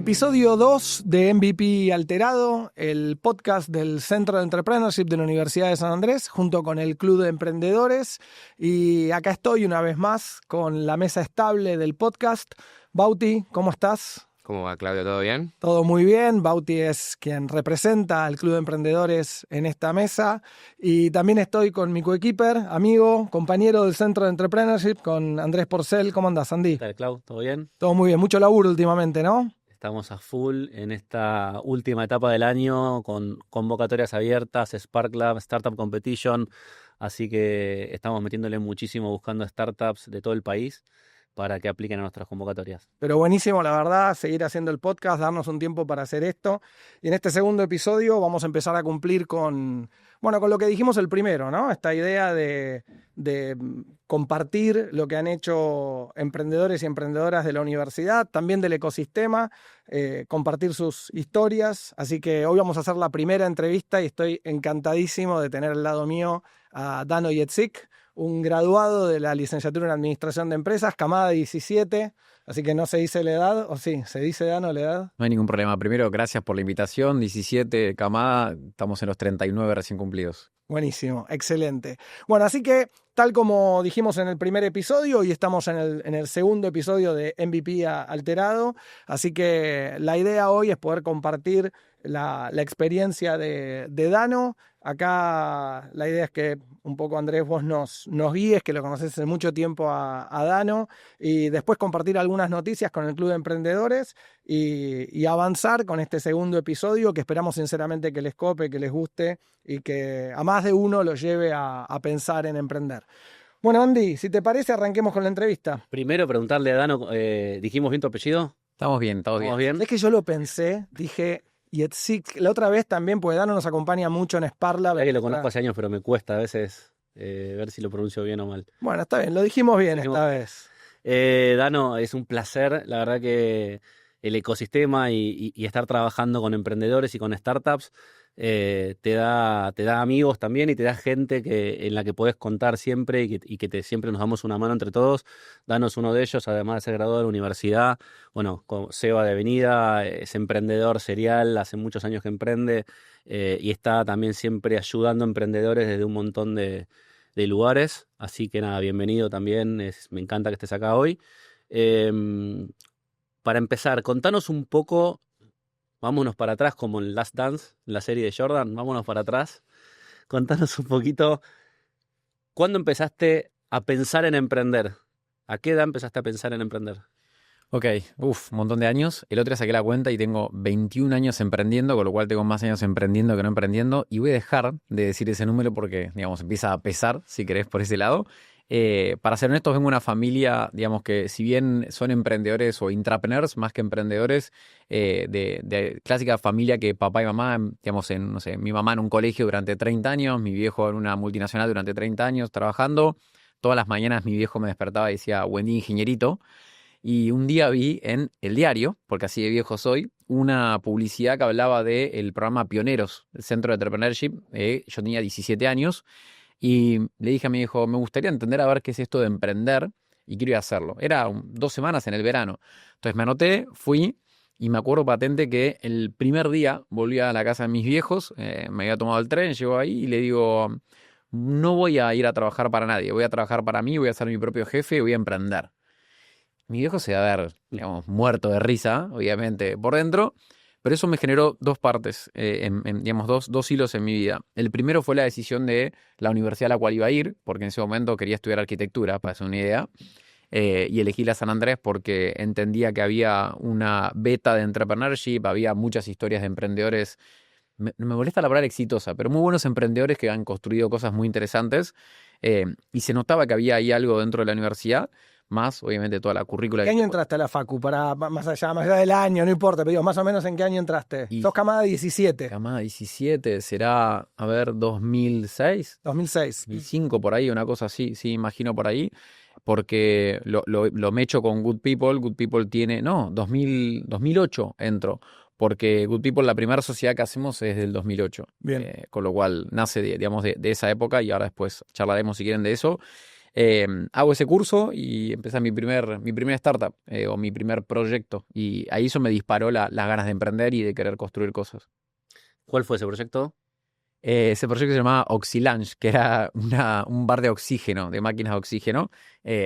Episodio 2 de MVP Alterado, el podcast del Centro de Entrepreneurship de la Universidad de San Andrés, junto con el Club de Emprendedores. Y acá estoy una vez más con la mesa estable del podcast. Bauti, ¿cómo estás? ¿Cómo va, Claudio? ¿Todo bien? Todo muy bien. Bauti es quien representa al Club de Emprendedores en esta mesa. Y también estoy con mi coequiper, amigo, compañero del Centro de Entrepreneurship, con Andrés Porcel. ¿Cómo andás, Andy? ¿Qué tal, Clau? ¿Todo bien? Todo muy bien. Mucho laburo últimamente, ¿no? Estamos a full en esta última etapa del año con convocatorias abiertas, Spark Lab, Startup Competition, así que estamos metiéndole muchísimo buscando startups de todo el país para que apliquen a nuestras convocatorias. Pero buenísimo, la verdad, seguir haciendo el podcast, darnos un tiempo para hacer esto. Y en este segundo episodio vamos a empezar a cumplir con lo que dijimos el primero, ¿no? Esta idea de compartir lo que han hecho emprendedores y emprendedoras de la universidad, también del ecosistema, compartir sus historias. Así que hoy vamos a hacer la primera entrevista y estoy encantadísimo de tener al lado mío a Dano Yetzik, un graduado de la licenciatura en Administración de Empresas, camada 17, así que no se dice la edad, ¿o sí? ¿Se dice, Dano, la edad? No hay ningún problema. Primero, gracias por la invitación. 17 camada, estamos en los 39 recién cumplidos. Buenísimo, excelente. Bueno, así que, tal como dijimos en el primer episodio, hoy estamos en el segundo episodio de MVP Alterado, así que la idea hoy es poder compartir la experiencia de Dano. Acá la idea es que un poco, Andrés, vos nos guíes, que lo conocés hace mucho tiempo a Dano, y después compartir algunas noticias con el Club de Emprendedores y avanzar con este segundo episodio que esperamos sinceramente que les cope, que les guste y que a más de uno lo lleve a pensar en emprender. Bueno, Andy, si te parece, arranquemos con la entrevista. Primero preguntarle a Dano, ¿dijimos bien tu apellido? Estamos bien, estamos bien. Es que yo lo pensé, dije... Yetzik, la otra vez también, porque Dano nos acompaña mucho en Spark. Ya que lo conozco hace años, pero me cuesta a veces ver si lo pronuncio bien o mal. Bueno, está bien, lo dijimos bien esta vez. Dano, es un placer, la verdad que el ecosistema y estar trabajando con emprendedores y con startups te da amigos también y te da gente en la que podés contar siempre y que siempre nos damos una mano entre todos. Dano es uno de ellos, además de ser graduado de la universidad. Bueno, Seba de Avenida, es emprendedor serial, hace muchos años que emprende y está también siempre ayudando a emprendedores desde un montón de lugares. Así que nada, bienvenido también, me encanta que estés acá hoy. Para empezar, contanos un poco... Vámonos para atrás, como en Last Dance, la serie de Jordan, vámonos para atrás. Contanos un poquito, ¿cuándo empezaste a pensar en emprender? ¿A qué edad empezaste a pensar en emprender? Ok, un montón de años. El otro día saqué la cuenta y tengo 21 años emprendiendo, con lo cual tengo más años emprendiendo que no emprendiendo. Y voy a dejar de decir ese número porque, digamos, empieza a pesar, si querés, por ese lado. Para ser honestos, vengo de una familia, digamos que si bien son emprendedores o intrapreneurs, más que emprendedores, de clásica familia que papá y mamá, digamos, mi mamá en un colegio durante 30 años, mi viejo en una multinacional durante 30 años trabajando. Todas las mañanas mi viejo me despertaba y decía, buen día, ingenierito. Y un día vi en el diario, porque así de viejo soy, una publicidad que hablaba del programa Pioneros, el Centro de Entrepreneurship. Yo tenía 17 años. Y le dije a mi hijo, me gustaría entender a ver qué es esto de emprender y quiero ir a hacerlo. Era 2 semanas en el verano. Entonces me anoté, fui y me acuerdo patente que el primer día volví a la casa de mis viejos, me había tomado el tren, llego ahí y le digo, no voy a ir a trabajar para nadie, voy a trabajar para mí, voy a ser mi propio jefe y voy a emprender. Mi viejo se va a ver, digamos, muerto de risa, obviamente, por dentro. Pero eso me generó dos partes, digamos, dos hilos en mi vida. El primero fue la decisión de la universidad a la cual iba a ir, porque en ese momento quería estudiar arquitectura, para hacer una idea, y elegí la San Andrés porque entendía que había una beta de entrepreneurship, había muchas historias de emprendedores, me molesta la palabra exitosa, pero muy buenos emprendedores que han construido cosas muy interesantes, y se notaba que había ahí algo dentro de la universidad, más obviamente toda la currícula. ¿En qué año entraste a la facu? Para más allá del año, no importa, pero digo, más o menos ¿en qué año entraste? Sos camada 17. Camada 17, será, 2006. 2006. 2005, por ahí, una cosa así, sí, imagino por ahí. Porque lo mecho con Good People. Good People tiene, 2008 entro. Porque Good People, la primera sociedad que hacemos es del 2008. Bien. Con lo cual nace, digamos, de esa época y ahora después charlaremos si quieren de eso. Hago ese curso y empecé mi primer startup o mi primer proyecto. Y ahí eso me disparó las ganas de emprender y de querer construir cosas. ¿Cuál fue ese proyecto? Ese proyecto se llamaba Oxylounge, que era un bar de oxígeno, de máquinas de oxígeno.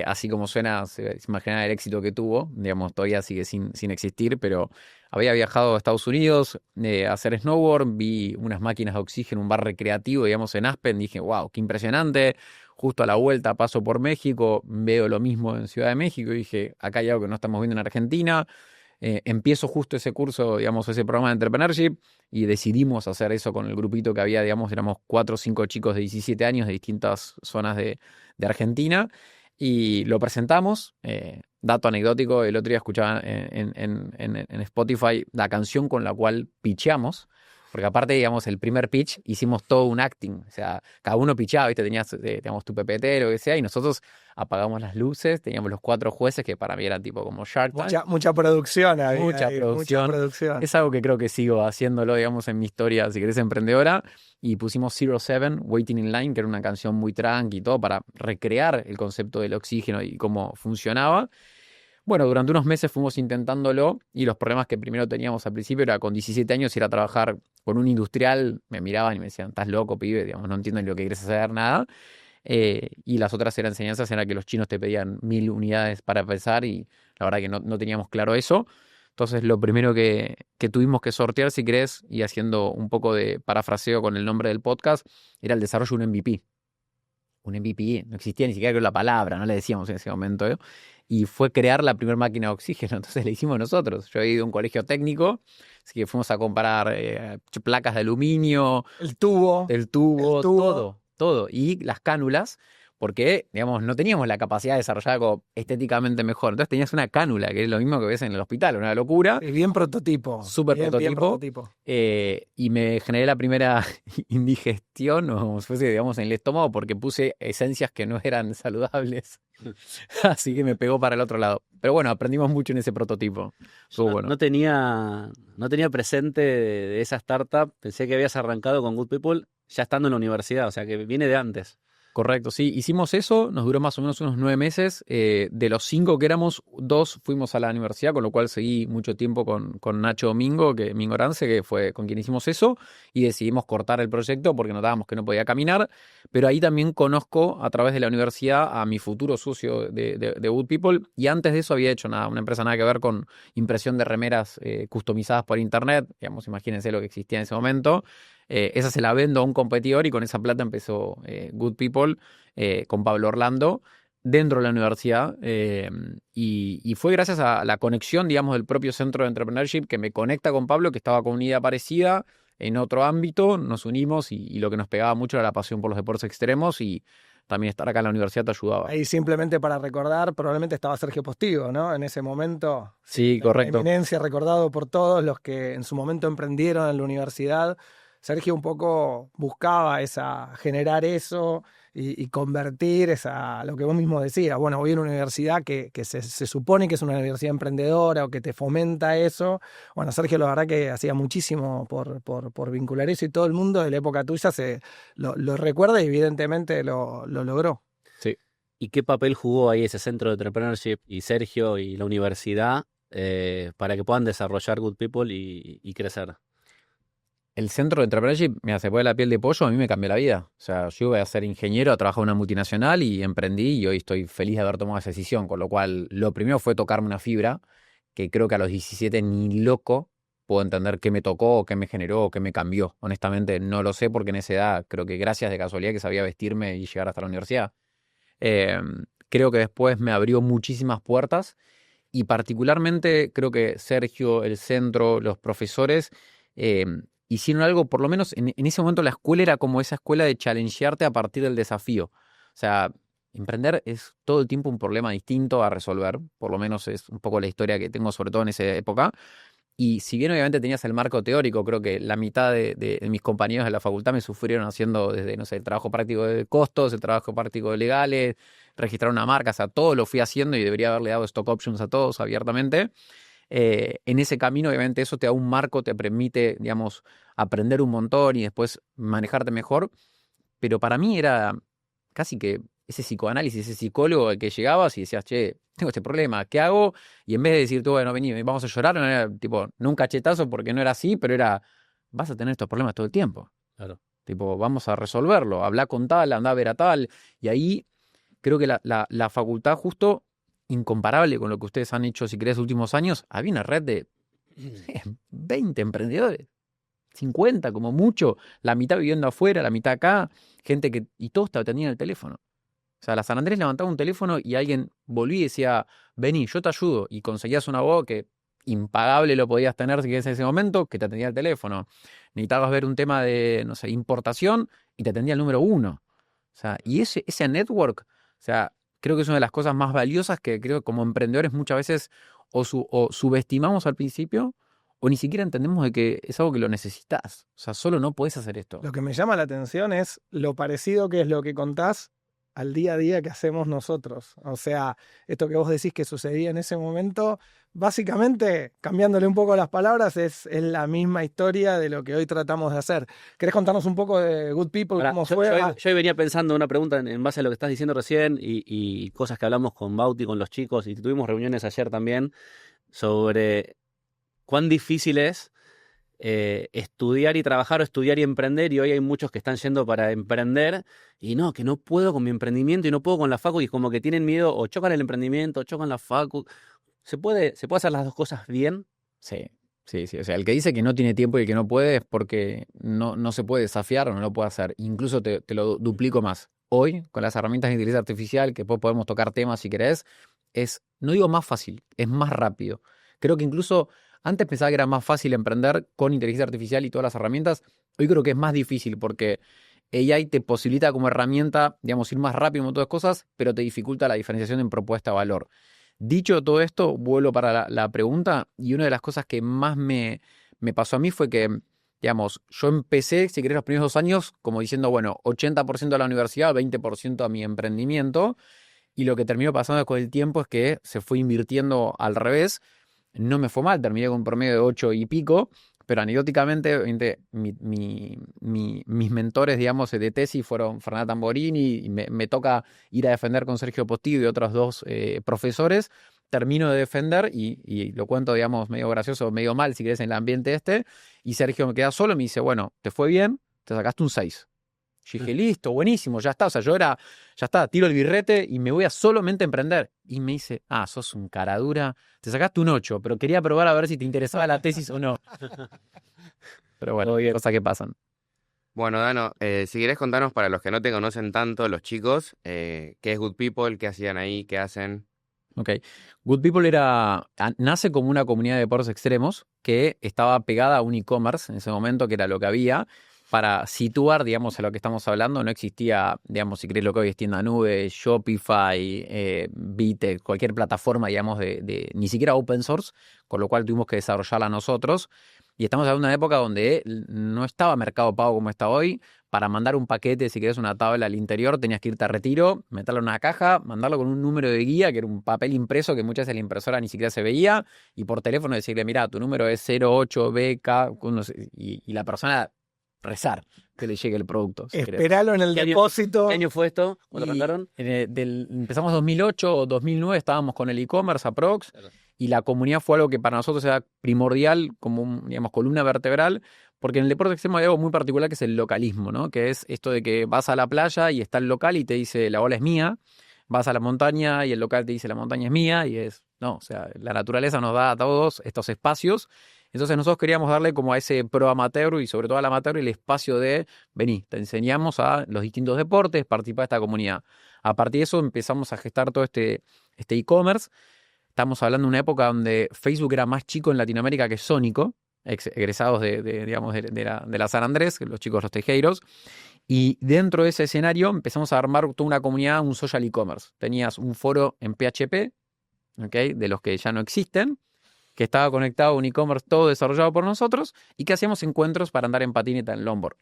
Así como suena, se imagina el éxito que tuvo. Digamos, todavía sigue sin existir, pero había viajado a Estados Unidos a hacer snowboard, vi unas máquinas de oxígeno, un bar recreativo, digamos, en Aspen. Dije, wow, qué impresionante. Justo a la vuelta paso por México, veo lo mismo en Ciudad de México y dije, acá hay algo que no estamos viendo en Argentina. Empiezo justo ese curso, digamos, ese programa de entrepreneurship y decidimos hacer eso con el grupito que había, digamos, éramos 4 o 5 chicos de 17 años de distintas zonas de Argentina y lo presentamos. Dato anecdótico, el otro día escuchaba en Spotify la canción con la cual pitchamos. Porque aparte, digamos, el primer pitch hicimos todo un acting. O sea, cada uno pitchaba, ¿viste? Tenías, digamos, tu PPT, lo que sea, y nosotros apagamos las luces, teníamos los 4 jueces, que para mí eran tipo como Shark Tank. Mucha producción había Mucha ahí, producción. mucha producción. Es algo que creo que sigo haciéndolo, digamos, en mi historia, si querés, emprendedora. Y pusimos 07, Waiting in Line, que era una canción muy tranqui y todo, para recrear el concepto del oxígeno y cómo funcionaba. Bueno, durante unos meses fuimos intentándolo y los problemas que primero teníamos al principio era con 17 años ir a trabajar con un industrial, me miraban y me decían, estás loco, pibe, digamos, no entiendo ni lo que quieres hacer, nada. Y las otras enseñanzas eran que los chinos te pedían 1000 unidades para empezar y la verdad que no teníamos claro eso. Entonces lo primero que tuvimos que sortear, si querés, y haciendo un poco de parafraseo con el nombre del podcast, era el desarrollo de un MVP. Un MVP, no existía ni siquiera creo la palabra, no le decíamos en ese momento, ¿eh? Y fue crear la primera máquina de oxígeno, entonces la hicimos nosotros. Yo he ido a un colegio técnico, así que fuimos a comparar placas de aluminio, El tubo, todo, y las cánulas, porque, digamos, no teníamos la capacidad de desarrollar algo estéticamente mejor. Entonces tenías una cánula, que es lo mismo que ves en el hospital, una locura. bien prototipo. Súper Bien prototipo. Y me generé la primera indigestión, o como si fuese, digamos, en el estómago, porque puse esencias que no eran saludables. Así que me pegó para el otro lado. Pero bueno, aprendimos mucho en ese prototipo. Bueno. No tenía presente de esa startup. Pensé que habías arrancado con Good People ya estando en la universidad, o sea que viene de antes. Correcto, sí. Hicimos eso, nos duró más o menos unos 9 meses. De los 5 que éramos, 2 fuimos a la universidad, con lo cual seguí mucho tiempo con Nacho Mingo Arance, que fue con quien hicimos eso, y decidimos cortar el proyecto porque notábamos que no podía caminar. Pero ahí también conozco, a través de la universidad, a mi futuro socio de Good People, y antes de eso había hecho una empresa nada que ver con impresión de remeras customizadas por internet. Digamos, imagínense lo que existía en ese momento. Esa se la vendo a un competidor y con esa plata empezó Good People con Pablo Orlando dentro de la universidad y fue gracias a la conexión, digamos, del propio centro de entrepreneurship que me conecta con Pablo, que estaba con una idea parecida en otro ámbito, nos unimos y lo que nos pegaba mucho era la pasión por los deportes extremos y también estar acá en la universidad te ayudaba. Ahí simplemente para recordar, probablemente estaba Sergio Postigo, ¿no? En ese momento. Sí, correcto. Eminencia, recordado por todos los que en su momento emprendieron en la universidad. Sergio un poco buscaba generar eso y convertir lo que vos mismo decías. Bueno, voy a una universidad que se supone que es una universidad emprendedora o que te fomenta eso. Bueno, Sergio la verdad que hacía muchísimo por vincular eso y todo el mundo de la época tuya lo recuerda y evidentemente lo logró. Sí. ¿Y qué papel jugó ahí ese centro de entrepreneurship y Sergio y la universidad para que puedan desarrollar Good People y crecer? El centro de entrepreneurship, mira, se pone la piel de pollo, a mí me cambió la vida. O sea, yo iba a ser ingeniero, a trabajar en una multinacional y emprendí y hoy estoy feliz de haber tomado esa decisión. Con lo cual, lo primero fue tocarme una fibra, que creo que a los 17 ni loco puedo entender qué me tocó, o qué me generó, o qué me cambió. Honestamente, no lo sé porque en esa edad creo que gracias de casualidad que sabía vestirme y llegar hasta la universidad. Creo que después me abrió muchísimas puertas y particularmente creo que Sergio, el centro, los profesores hicieron algo, por lo menos en ese momento la escuela era como esa escuela de challengearte a partir del desafío. O sea, emprender es todo el tiempo un problema distinto a resolver, por lo menos es un poco la historia que tengo sobre todo en esa época. Y si bien obviamente tenías el marco teórico, creo que la mitad de mis compañeros de la facultad me sufrieron haciendo desde, no sé, el trabajo práctico de costos, el trabajo práctico de legales, registrar una marca, o sea, todo lo fui haciendo y debería haberle dado stock options a todos abiertamente. En ese camino, obviamente, eso te da un marco, te permite, digamos, aprender un montón y después manejarte mejor. Pero para mí era casi que ese psicoanálisis, ese psicólogo al que llegabas y decías, che, tengo este problema, ¿qué hago? Y en vez de decir, tú, bueno, vení, vamos a llorar, no era tipo, no un cachetazo porque no era así, pero era, vas a tener estos problemas todo el tiempo. Claro. Tipo, vamos a resolverlo, habla con tal, anda a ver a tal. Y ahí creo que la facultad, justo incomparable con lo que ustedes han hecho, si querés, los últimos años, había una red de 20 emprendedores, 50 como mucho, la mitad viviendo afuera, la mitad acá, gente que, y todos tenían el teléfono. O sea, la San Andrés levantaba un teléfono y alguien volvía y decía, vení, yo te ayudo. Y conseguías un abogado que impagable lo podías tener si querés en ese momento, que te atendía el teléfono. Necesitabas ver un tema de, no sé, importación y te atendía el número 1. O sea, y ese network, o sea, creo que es una de las cosas más valiosas que creo que como emprendedores muchas veces o subestimamos al principio o ni siquiera entendemos de que es algo que lo necesitas. O sea, solo no podés hacer esto. Lo que me llama la atención es lo parecido que es lo que contás al día a día que hacemos nosotros. O sea, esto que vos decís que sucedía en ese momento, básicamente, cambiándole un poco las palabras, es la misma historia de lo que hoy tratamos de hacer. ¿Querés contarnos un poco de Good People? Ahora, ¿Cómo yo fue? hoy venía pensando una pregunta en base a lo que estás diciendo recién y cosas que hablamos con Bauti, con los chicos, y tuvimos reuniones ayer también sobre cuán difícil es estudiar y trabajar o estudiar y emprender, y hoy hay muchos que están yendo para emprender y no, que no puedo con mi emprendimiento y no puedo con la facu, y es como que tienen miedo o chocan el emprendimiento o chocan la facu. ¿Se puede hacer las dos cosas bien? Sí, sí, sí. O sea, el que dice que no tiene tiempo y el que no puede es porque no se puede desafiar o no lo puede hacer. Incluso te lo duplico más. Hoy, con las herramientas de inteligencia artificial, que después podemos tocar temas si querés, no digo más fácil, es más rápido. Creo que incluso antes pensaba que era más fácil emprender con inteligencia artificial y todas las herramientas. Hoy creo que es más difícil porque AI te posibilita como herramienta, digamos, ir más rápido en un montón de cosas, pero te dificulta la diferenciación en propuesta-valor. Dicho todo esto, vuelvo para la pregunta, y una de las cosas que más me pasó a mí fue que, digamos, yo empecé, si querés, los primeros 2 años como diciendo, bueno, 80% a la universidad, 20% a mi emprendimiento, y lo que terminó pasando con el tiempo es que se fue invirtiendo al revés. No me fue mal, terminé con un promedio de 8 y pico, pero anecdóticamente mis mentores, digamos, de tesis fueron Fernanda Tamborini, y me toca ir a defender con Sergio Postigo y otros 2 profesores. Termino de defender y lo cuento, digamos, medio gracioso, medio mal, si querés, en el ambiente y Sergio me queda solo y me dice, bueno, ¿te fue bien? Te sacaste un 6. Yo dije, listo, buenísimo, ya está. O sea, ya está, tiro el birrete y me voy a solamente emprender. Y me dice, sos un cara dura, te sacaste un 8, pero quería probar a ver si te interesaba la tesis o no. Pero bueno, cosas que pasan. Bueno, Dano, si querés contarnos para los que no te conocen tanto, los chicos, qué es Good People, qué hacían ahí, qué hacen. Ok. Good People nace como una comunidad de deportes extremos que estaba pegada a un e-commerce en ese momento, que era lo que había. Para situar, digamos, a lo que estamos hablando, no existía, digamos, si querés, lo que hoy es tienda nube, Shopify, Vite, cualquier plataforma, digamos, ni siquiera open source, con lo cual tuvimos que desarrollarla nosotros. Y estamos hablando de una época donde no estaba Mercado Pago como está hoy. Para mandar un paquete, si querés, una tabla al interior, tenías que irte a Retiro, meterlo en una caja, mandarlo con un número de guía, que era un papel impreso que muchas veces la impresora ni siquiera se veía, y por teléfono decirle, mira, tu número es 08BK, y la persona rezar que le llegue el producto. Si Esperalo en el depósito. ¿Qué año fue esto? ¿Cuándo arrancaron? Empezamos 2008 o 2009, estábamos con el e-commerce aprox, claro. Y la comunidad fue algo que para nosotros era primordial, como digamos, columna vertebral, porque en el deporte extremo hay algo muy particular que es el localismo, ¿no? Que es esto de que vas a la playa y está el local y te dice la ola es mía, vas a la montaña y el local te dice la montaña es mía, o sea, la naturaleza nos da a todos estos espacios. Entonces nosotros queríamos darle como a ese pro amateur y sobre todo al amateur el espacio de, vení, te enseñamos a los distintos deportes, participar de esta comunidad. A partir de eso empezamos a gestar todo este e-commerce. Estamos hablando de una época donde Facebook era más chico en Latinoamérica que Sónico, egresados de la San Andrés, los chicos, los tejeiros. Y dentro de ese escenario empezamos a armar toda una comunidad, un social e-commerce. Tenías un foro en PHP, ¿okay? De los que ya no existen, que estaba conectado a un e-commerce todo desarrollado por nosotros y que hacíamos encuentros para andar en patineta en longboard.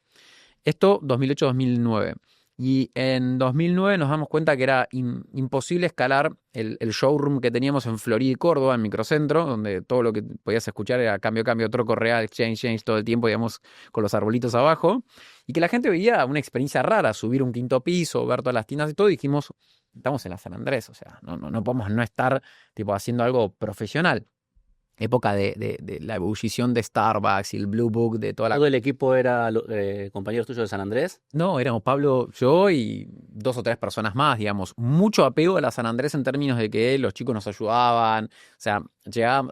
Esto 2008-2009. Y en 2009 nos damos cuenta que era imposible escalar el showroom que teníamos en Florida y Córdoba, en Microcentro, donde todo lo que podías escuchar era cambio, troco real, exchange todo el tiempo, digamos, con los arbolitos abajo. Y que la gente veía una experiencia rara, subir un quinto piso, ver todas las tiendas y todo. Y dijimos, estamos en la San Andrés, o sea, no podemos no estar tipo haciendo algo profesional. Época de la ebullición de Starbucks y el Blue Book, de toda la... ¿Todo el equipo era compañeros tuyos de San Andrés? No, éramos Pablo, yo y 2 o 3 personas más, digamos. Mucho apego a la San Andrés en términos de que los chicos nos ayudaban. O sea,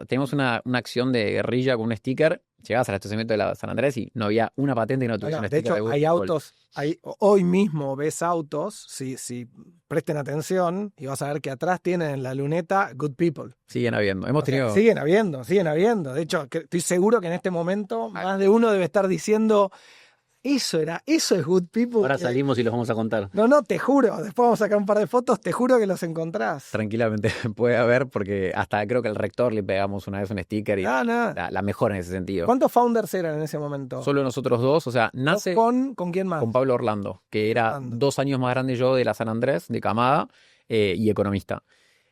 teníamos una acción de guerrilla con un sticker. Llegabas al estacionamiento de la San Andrés y no había una patente que no tuviese un De sticker hecho, de Good hay People. autos, hoy mismo ves autos, si presten atención, y vas a ver que atrás tienen en la luneta Good People. Siguen habiendo. Hemos O sea, tenido... siguen habiendo. De hecho, estoy seguro que en este momento más de uno debe estar diciendo, eso es Good People. Ahora salimos y los vamos a contar. No, te juro, después vamos a sacar un par de fotos, te juro que los encontrás. Tranquilamente puede haber, porque hasta creo que al rector le pegamos una vez un sticker y la mejor en ese sentido. ¿Cuántos founders eran en ese momento? Solo nosotros 2, o sea, nace ¿Con quién más? con Pablo Orlando, que era Orlando. 2 años más grande yo de la San Andrés, de Camada, y economista.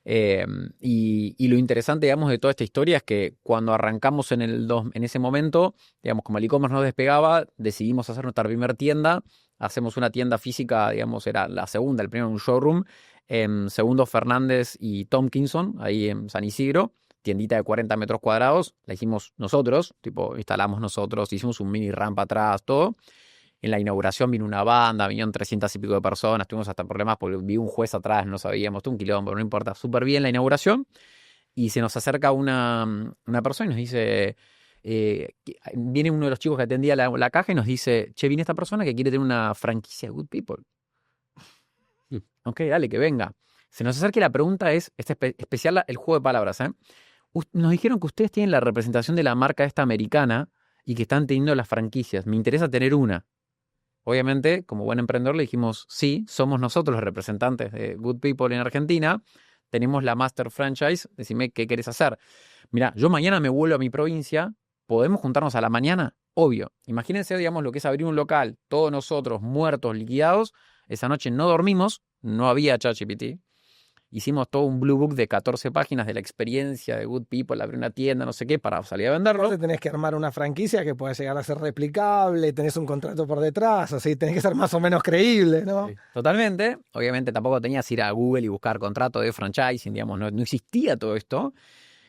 Y lo interesante, digamos, de toda esta historia es que cuando arrancamos en ese momento, digamos, como el e-commerce no despegaba, decidimos hacer nuestra primera tienda. Hacemos una tienda física, digamos, era la segunda, el primero un showroom, en Segundo Fernández y Tompkinson, ahí en San Isidro, tiendita de 40 metros cuadrados, la hicimos nosotros, tipo, instalamos nosotros, hicimos un mini rampa atrás, todo. En la inauguración vino una banda, vinieron 300 y pico de personas, tuvimos hasta problemas porque vi un juez atrás, no sabíamos, tuvo un quilombo, no importa, súper bien la inauguración. Y se nos acerca una persona y nos dice, viene uno de los chicos que atendía la caja y nos dice, che, viene esta persona que quiere tener una franquicia de Good People. Ok, dale, que venga. Se nos acerca y la pregunta es, especial el juego de palabras, nos dijeron que ustedes tienen la representación de la marca esta americana y que están teniendo las franquicias. Me interesa tener una. Obviamente, como buen emprendedor, le dijimos, sí, somos nosotros los representantes de Good People en Argentina, tenemos la Master Franchise, decime qué querés hacer. Mirá, yo mañana me vuelvo a mi provincia, ¿podemos juntarnos a la mañana? Obvio. Imagínense, digamos, lo que es abrir un local, todos nosotros muertos, liquidados, esa noche no dormimos, no había ChatGPT. Hicimos todo un Blue Book de 14 páginas de la experiencia de Good People, abrir una tienda, no sé qué, para salir a venderlo. Entonces tenés que armar una franquicia que pueda llegar a ser replicable, tenés un contrato por detrás, así tenés que ser más o menos creíble, ¿no? Sí, totalmente. Obviamente tampoco tenías que ir a Google y buscar contrato de franchising, digamos, no existía todo esto.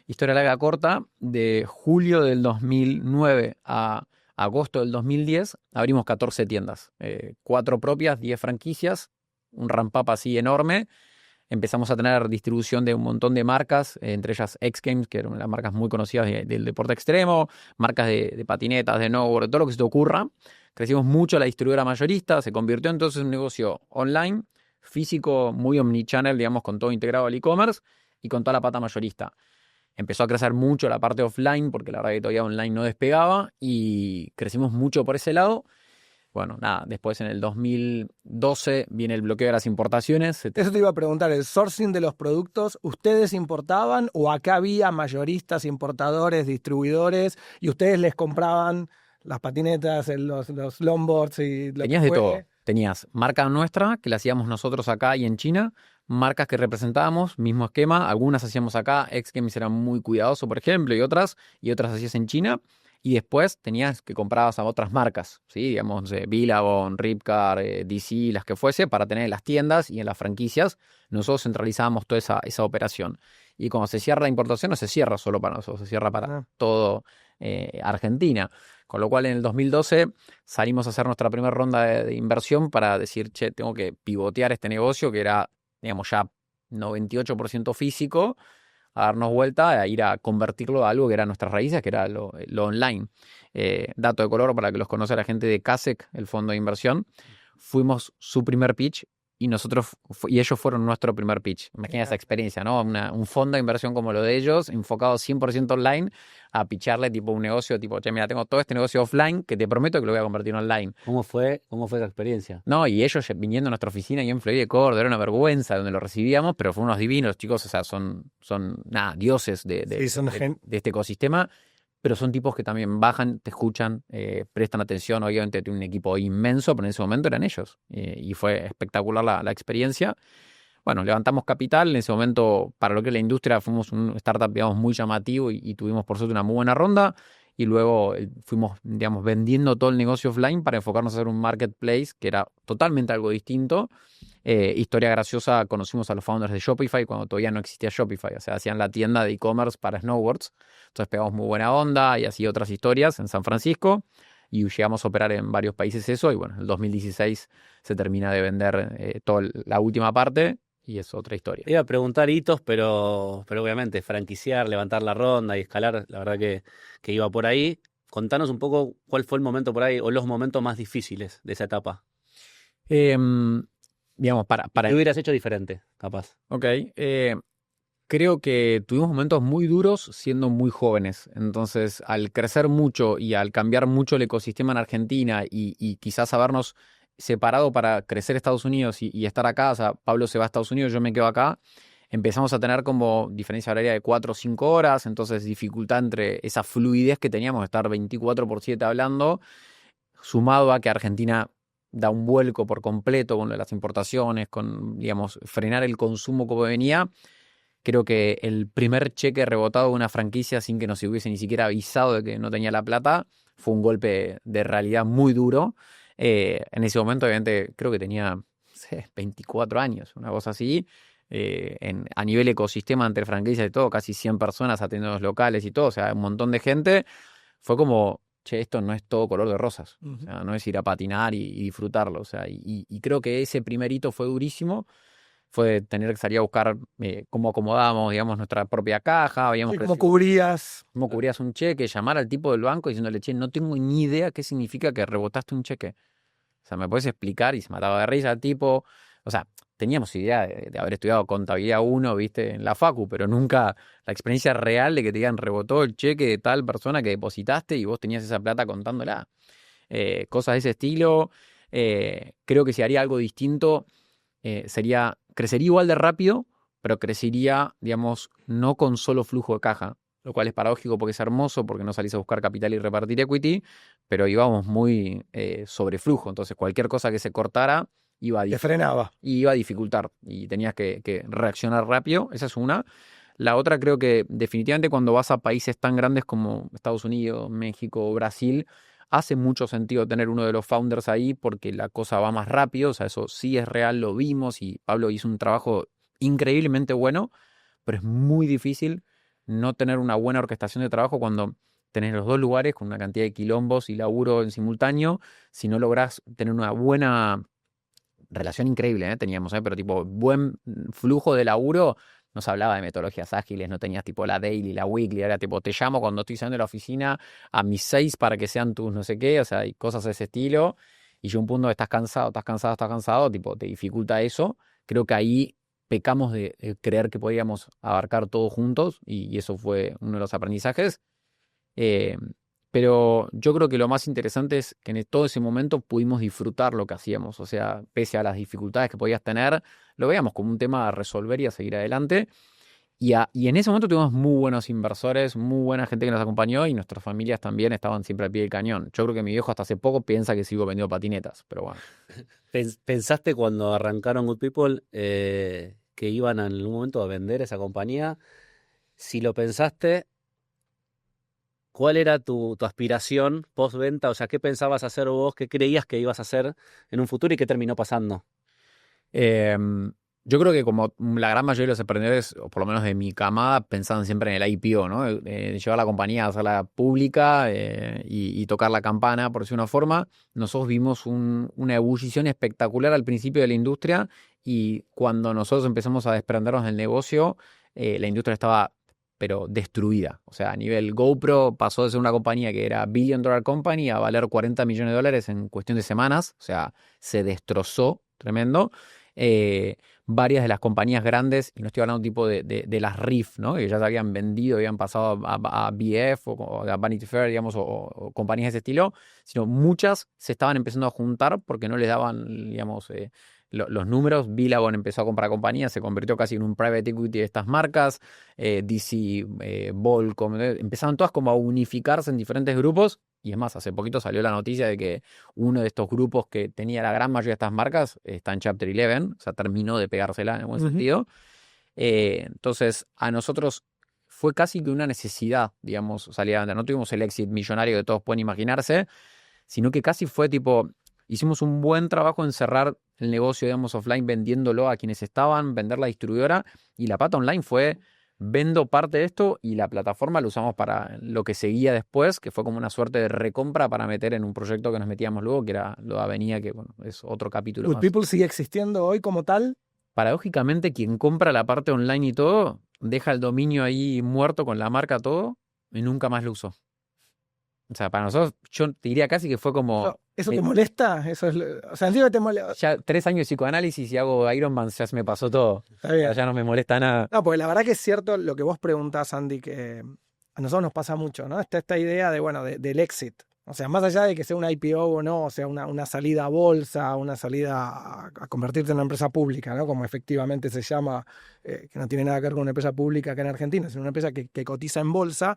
Historia larga corta, de julio del 2009 a agosto del 2010 abrimos 14 tiendas, 4 propias, 10 franquicias, un ramp-up así enorme. Empezamos a tener distribución de un montón de marcas, entre ellas X Games, que eran las marcas muy conocidas del deporte extremo, marcas de patinetas, de snowboard, de todo lo que se te ocurra. Crecimos mucho la distribuidora mayorista, se convirtió entonces en un negocio online, físico, muy omnichannel, digamos, con todo integrado al e-commerce y con toda la pata mayorista. Empezó a crecer mucho la parte offline, porque la verdad que todavía online no despegaba, y crecimos mucho por ese lado. Bueno, nada, después en el 2012 viene el bloqueo de las importaciones. Eso te iba a preguntar, ¿el sourcing de los productos ustedes importaban o acá había mayoristas, importadores, distribuidores y ustedes les compraban las patinetas, los longboards y lo Tenías que de fue? todo. Tenías marca nuestra, que la hacíamos nosotros acá y en China, marcas que representábamos, mismo esquema, algunas hacíamos acá, X Games era muy cuidadoso, por ejemplo, y otras hacías en China. Y después tenías que comprabas a otras marcas, ¿sí? Digamos, Billabong, Ripcar, DC, las que fuese, para tener en las tiendas y en las franquicias. Nosotros centralizábamos toda esa operación. Y cuando se cierra la importación, no se cierra solo para nosotros, se cierra para todo Argentina. Con lo cual, en el 2012 salimos a hacer nuestra primera ronda de inversión para decir, che, tengo que pivotear este negocio que era, digamos, ya 98% físico, a darnos vuelta, a ir a convertirlo a algo que eran nuestras raíces, que era lo online. Dato de color para que los conozca la gente de CASEC, el fondo de inversión. Fuimos su primer pitch y ellos fueron nuestro primer pitch. Imagina esa experiencia, ¿no? Un fondo de inversión como lo de ellos, enfocado 100% online, a pitcharle tipo un negocio, tipo, che, mira, tengo todo este negocio offline que te prometo que lo voy a convertir online. ¿Cómo fue esa experiencia? No, y ellos viniendo a nuestra oficina ahí en Florida y Córdoba, era una vergüenza donde lo recibíamos, pero fueron unos divinos, chicos, o sea, son nada, dioses de este ecosistema. pero son tipos que también bajan, te escuchan, prestan atención. Obviamente tiene un equipo inmenso, pero en ese momento eran ellos. Y fue espectacular la experiencia. Bueno, levantamos capital. En ese momento, para lo que es la industria, fuimos un startup, digamos, muy llamativo y tuvimos, por suerte, una muy buena ronda. Y luego fuimos, digamos, vendiendo todo el negocio offline para enfocarnos a hacer un marketplace que era totalmente algo distinto. Historia graciosa, conocimos a los founders de Shopify cuando todavía no existía Shopify. O sea, hacían la tienda de e-commerce para snowboards. Entonces pegamos muy buena onda y así otras historias en San Francisco. Y llegamos a operar en varios países eso. Y bueno, en el 2016 se termina de vender toda la última parte. Y es otra historia. Te iba a preguntar hitos, pero obviamente franquiciar, levantar la ronda y escalar, la verdad que iba por ahí. Contanos un poco cuál fue el momento por ahí o los momentos más difíciles de esa etapa. Digamos, ¿Qué hubieras hecho diferente, capaz? Ok. Creo que tuvimos momentos muy duros siendo muy jóvenes. Entonces, al crecer mucho y al cambiar mucho el ecosistema en Argentina y quizás habernos separado para crecer Estados Unidos y estar acá, o sea, Pablo se va a Estados Unidos, yo me quedo acá, empezamos a tener como diferencia horaria de 4 o 5 horas, entonces dificultad entre esa fluidez que teníamos de estar 24/7 hablando, sumado a que Argentina da un vuelco por completo con las importaciones, con, digamos, frenar el consumo como venía. Creo que el primer cheque rebotado de una franquicia sin que nos hubiese ni siquiera avisado de que no tenía la plata fue un golpe de realidad muy duro. En ese momento, obviamente, creo que tenía 24 años, una cosa así. A nivel ecosistema entre franquicias y todo, casi 100 personas atendiendo los locales y todo, o sea, un montón de gente. Fue como, che, esto no es todo color de rosas. O sea, no es ir a patinar y disfrutarlo. O sea, y creo que ese primer hito fue durísimo. Fue tener que salir a buscar cómo acomodábamos, digamos, nuestra propia caja. Sí, ¿cómo cubrías? ¿Cómo cubrías un cheque? Llamar al tipo del banco diciéndole, che, no tengo ni idea qué significa que rebotaste un cheque. O sea, ¿me puedes explicar? Y se mataba de risa el tipo. O sea, teníamos idea de haber estudiado contabilidad 1, viste, en la facu, pero nunca la experiencia real de que te digan rebotó el cheque de tal persona que depositaste y vos tenías esa plata contándola. Cosas de ese estilo. Creo que si haría algo distinto, crecería igual de rápido, pero crecería, digamos, no con solo flujo de caja, lo cual es paradójico porque es hermoso, porque no salís a buscar capital y repartir equity, pero íbamos muy sobre flujo, entonces cualquier cosa que se cortara te frenaba. Iba a dificultar y tenías que reaccionar rápido, esa es una. La otra, creo que definitivamente cuando vas a países tan grandes como Estados Unidos, México, Brasil, hace mucho sentido tener uno de los founders ahí porque la cosa va más rápido, o sea, eso sí es real, lo vimos y Pablo hizo un trabajo increíblemente bueno, pero es muy difícil no tener una buena orquestación de trabajo cuando tenés los dos lugares con una cantidad de quilombos y laburo en simultáneo. Si no lográs tener una buena relación increíble, teníamos, pero tipo buen flujo de laburo. Nos hablaba de metodologías ágiles, no tenías tipo la daily, la weekly, era tipo, te llamo cuando estoy saliendo de la oficina a mis 6 para que sean tus no sé qué, o sea, hay cosas de ese estilo. Y yo un punto de estás cansado, tipo, te dificulta eso. Creo que ahí pecamos de creer que podíamos abarcar todo juntos y eso fue uno de los aprendizajes. Pero yo creo que lo más interesante es que en todo ese momento pudimos disfrutar lo que hacíamos. O sea, pese a las dificultades que podías tener, lo veíamos como un tema a resolver y a seguir adelante. Y en ese momento tuvimos muy buenos inversores, muy buena gente que nos acompañó y nuestras familias también estaban siempre al pie del cañón. Yo creo que mi viejo hasta hace poco piensa que sigo vendiendo patinetas, pero bueno. ¿Pensaste cuando arrancaron Good People que iban en algún momento a vender esa compañía? Si lo pensaste, ¿cuál era tu aspiración post-venta? O sea, ¿qué pensabas hacer vos? ¿Qué creías que ibas a hacer en un futuro y qué terminó pasando? Yo creo que como la gran mayoría de los emprendedores, o por lo menos de mi camada, pensaban siempre en el IPO, ¿no? Llevar la compañía a hacerla pública y tocar la campana, por decir una forma. Nosotros vimos una ebullición espectacular al principio de la industria y cuando nosotros empezamos a desprendernos del negocio, la industria estaba pero destruida. O sea, a nivel GoPro pasó de ser una compañía que era $1 billion company a valer $40 millones en cuestión de semanas. O sea, se destrozó tremendo. Varias de las compañías grandes, y no estoy hablando tipo de las RIF, ¿no? Que ya se habían vendido, habían pasado a BF o a Vanity Fair, digamos, o compañías de ese estilo, sino muchas se estaban empezando a juntar porque no les daban, digamos, los números, Billabong empezó a comprar compañías, se convirtió casi en un private equity de estas marcas, DC, Volcom, empezaron todas como a unificarse en diferentes grupos, y es más, hace poquito salió la noticia de que uno de estos grupos que tenía la gran mayoría de estas marcas está en Chapter 11, o sea, terminó de pegársela en algún sentido. Entonces, a nosotros fue casi que una necesidad, digamos, salir adelante. No tuvimos el exit millonario que todos pueden imaginarse, sino que casi fue tipo, hicimos un buen trabajo en cerrar el negocio, digamos, offline, vendiéndolo a quienes estaban, vender la distribuidora, y la pata online fue, vendo parte de esto y la plataforma la usamos para lo que seguía después, que fue como una suerte de recompra para meter en un proyecto que nos metíamos luego, que era lo de Avenida, que bueno, es otro capítulo ¿Good más. People sigue existiendo hoy como tal? Paradójicamente, quien compra la parte online y todo, deja el dominio ahí muerto con la marca todo y nunca más lo usó. O sea, para nosotros, yo te diría casi que fue como... ¿Eso te molesta? Eso es, o sea, encima te molesta. Ya 3 años de psicoanálisis y hago Iron Man, ya se me pasó todo. Está bien. Ya no me molesta nada. No, porque la verdad que es cierto lo que vos preguntás, Andy, que a nosotros nos pasa mucho, ¿no? Está esta idea de, bueno, del exit. O sea, más allá de que sea una IPO o no, o sea, una salida a bolsa, una salida a convertirte en una empresa pública, ¿no? Como efectivamente se llama, que no tiene nada que ver con una empresa pública acá en Argentina, sino una empresa que cotiza en bolsa.